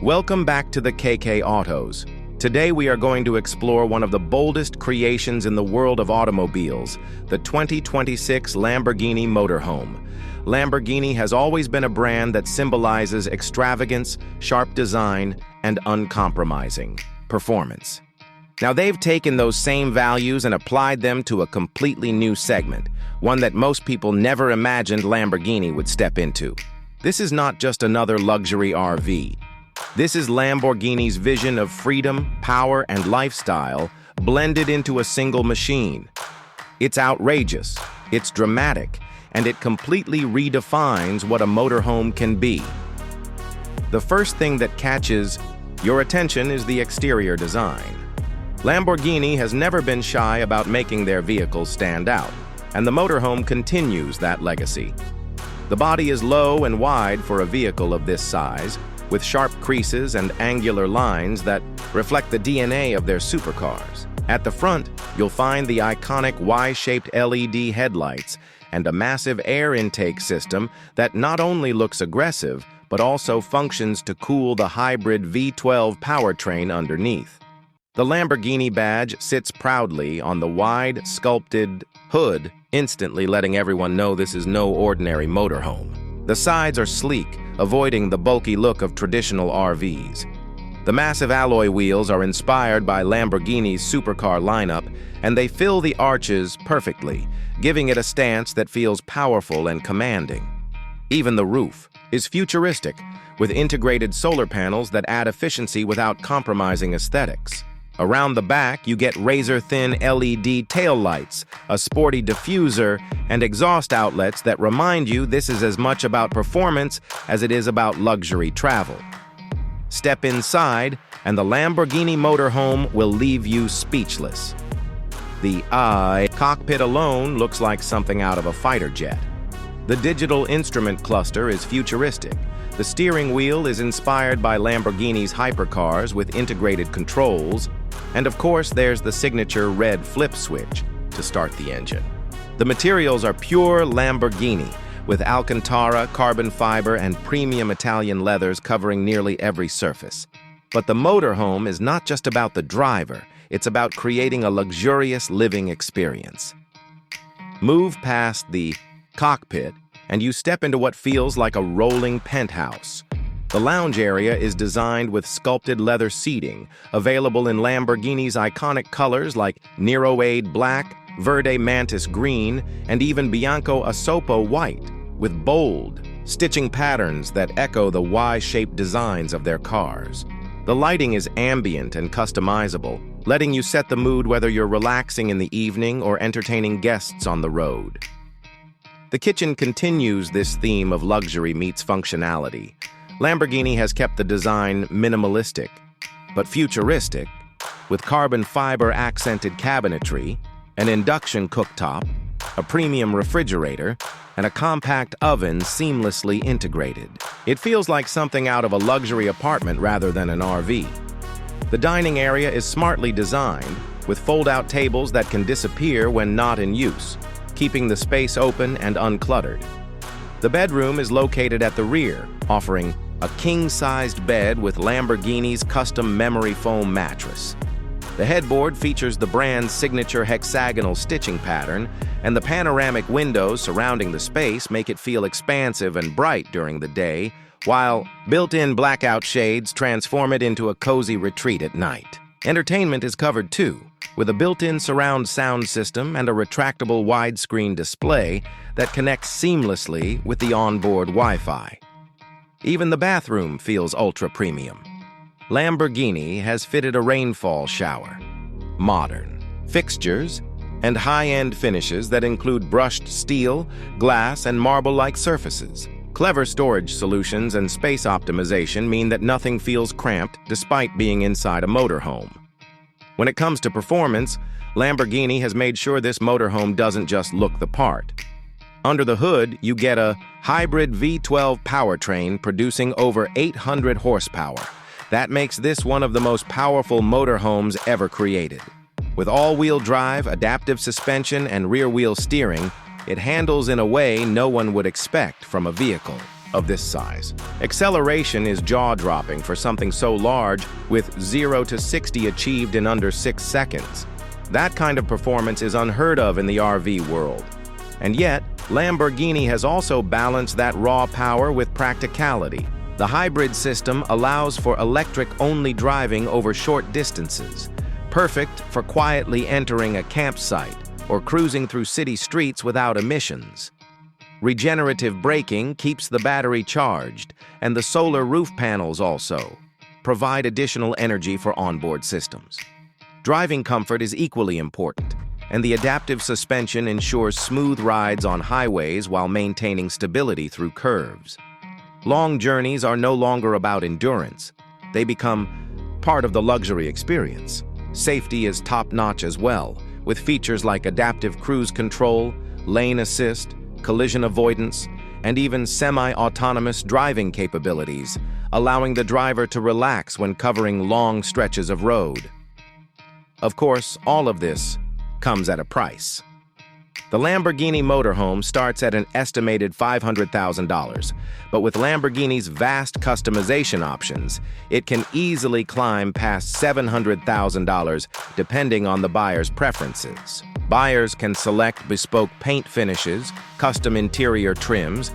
Welcome back to the KK Autos. Today we are going to explore one of the boldest creations in the world of automobiles, the 2026 Lamborghini Motorhome. Lamborghini has always been a brand that symbolizes extravagance, sharp design, and uncompromising performance. Now they've taken those same values and applied them to a completely new segment, one that most people never imagined Lamborghini would step into. This is not just another luxury RV. This is Lamborghini's vision of freedom, power, and lifestyle blended into a single machine. It's outrageous, it's dramatic, and it completely redefines what a motorhome can be. The first thing that catches your attention is the exterior design. Lamborghini has never been shy about making their vehicles stand out, and the motorhome continues that legacy. The body is low and wide for a vehicle of this size, with sharp creases and angular lines that reflect the DNA of their supercars. At the front, you'll find the iconic Y-shaped LED headlights and a massive air intake system that not only looks aggressive, but also functions to cool the hybrid V12 powertrain underneath. The Lamborghini badge sits proudly on the wide, sculpted hood, instantly letting everyone know this is no ordinary motorhome. The sides are sleek, avoiding the bulky look of traditional RVs. The massive alloy wheels are inspired by Lamborghini's Supercar lineup, and they fill the arches perfectly, giving it a stance that feels powerful and commanding. Even the roof is futuristic, with integrated solar panels that add efficiency without compromising aesthetics. Around the back, you get razor-thin LED taillights, a sporty diffuser, and exhaust outlets that remind you this is as much about performance as it is about luxury travel. Step inside, and the Lamborghini Motorhome will leave you speechless. The cockpit alone looks like something out of a fighter jet. The digital instrument cluster is futuristic. The steering wheel is inspired by Lamborghini's hypercars with integrated controls, and of course there's the signature red flip switch to start the engine. The materials are pure Lamborghini, with Alcantara, carbon fiber, and premium Italian leathers covering nearly every surface. But the motorhome is not just about the driver, it's about creating a luxurious living experience. Move past the cockpit, and you step into what feels like a rolling penthouse. The lounge area is designed with sculpted leather seating, available in Lamborghini's iconic colors like Neroade Black, Verde Mantis Green, and even Bianco Asopo White, with bold, stitching patterns that echo the Y-shaped designs of their cars. The lighting is ambient and customizable, letting you set the mood whether you're relaxing in the evening or entertaining guests on the road. The kitchen continues this theme of luxury meets functionality. Lamborghini has kept the design minimalistic, but futuristic, with carbon fiber accented cabinetry, an induction cooktop, a premium refrigerator, and a compact oven seamlessly integrated. It feels like something out of a luxury apartment rather than an RV. The dining area is smartly designed, with fold-out tables that can disappear when not in use, keeping the space open and uncluttered. The bedroom is located at the rear, offering a king-sized bed with Lamborghini's custom memory foam mattress. The headboard features the brand's signature hexagonal stitching pattern, and the panoramic windows surrounding the space make it feel expansive and bright during the day, while built-in blackout shades transform it into a cozy retreat at night. Entertainment is covered too, with a built-in surround sound system and a retractable widescreen display that connects seamlessly with the onboard Wi-Fi. Even the bathroom feels ultra-premium. Lamborghini has fitted a rainfall shower, modern fixtures, and high-end finishes that include brushed steel, glass, and marble-like surfaces. Clever storage solutions and space optimization mean that nothing feels cramped despite being inside a motorhome. When it comes to performance, Lamborghini has made sure this motorhome doesn't just look the part. Under the hood, you get a hybrid V12 powertrain producing over 800 horsepower. That makes this one of the most powerful motorhomes ever created. With all-wheel drive, adaptive suspension, and rear-wheel steering, it handles in a way no one would expect from a vehicle. of this size. Acceleration is jaw-dropping for something so large, with 0 to 60 achieved in under 6 seconds. That kind of performance is unheard of in the RV world. And yet, Lamborghini has also balanced that raw power with practicality. The hybrid system allows for electric-only driving over short distances, perfect for quietly entering a campsite or cruising through city streets without emissions. Regenerative braking keeps the battery charged, and the solar roof panels also provide additional energy for onboard systems. Driving comfort is equally important, and the adaptive suspension ensures smooth rides on highways while maintaining stability through curves. Long journeys are no longer about endurance. They become part of the luxury experience. Safety is top-notch as well, with features like adaptive cruise control, lane assist, collision avoidance, and even semi-autonomous driving capabilities, allowing the driver to relax when covering long stretches of road. Of course, all of this comes at a price. The Lamborghini Motorhome starts at an estimated $500,000, but with Lamborghini's vast customization options, it can easily climb past $700,000 depending on the buyer's preferences. Buyers can select bespoke paint finishes, custom interior trims,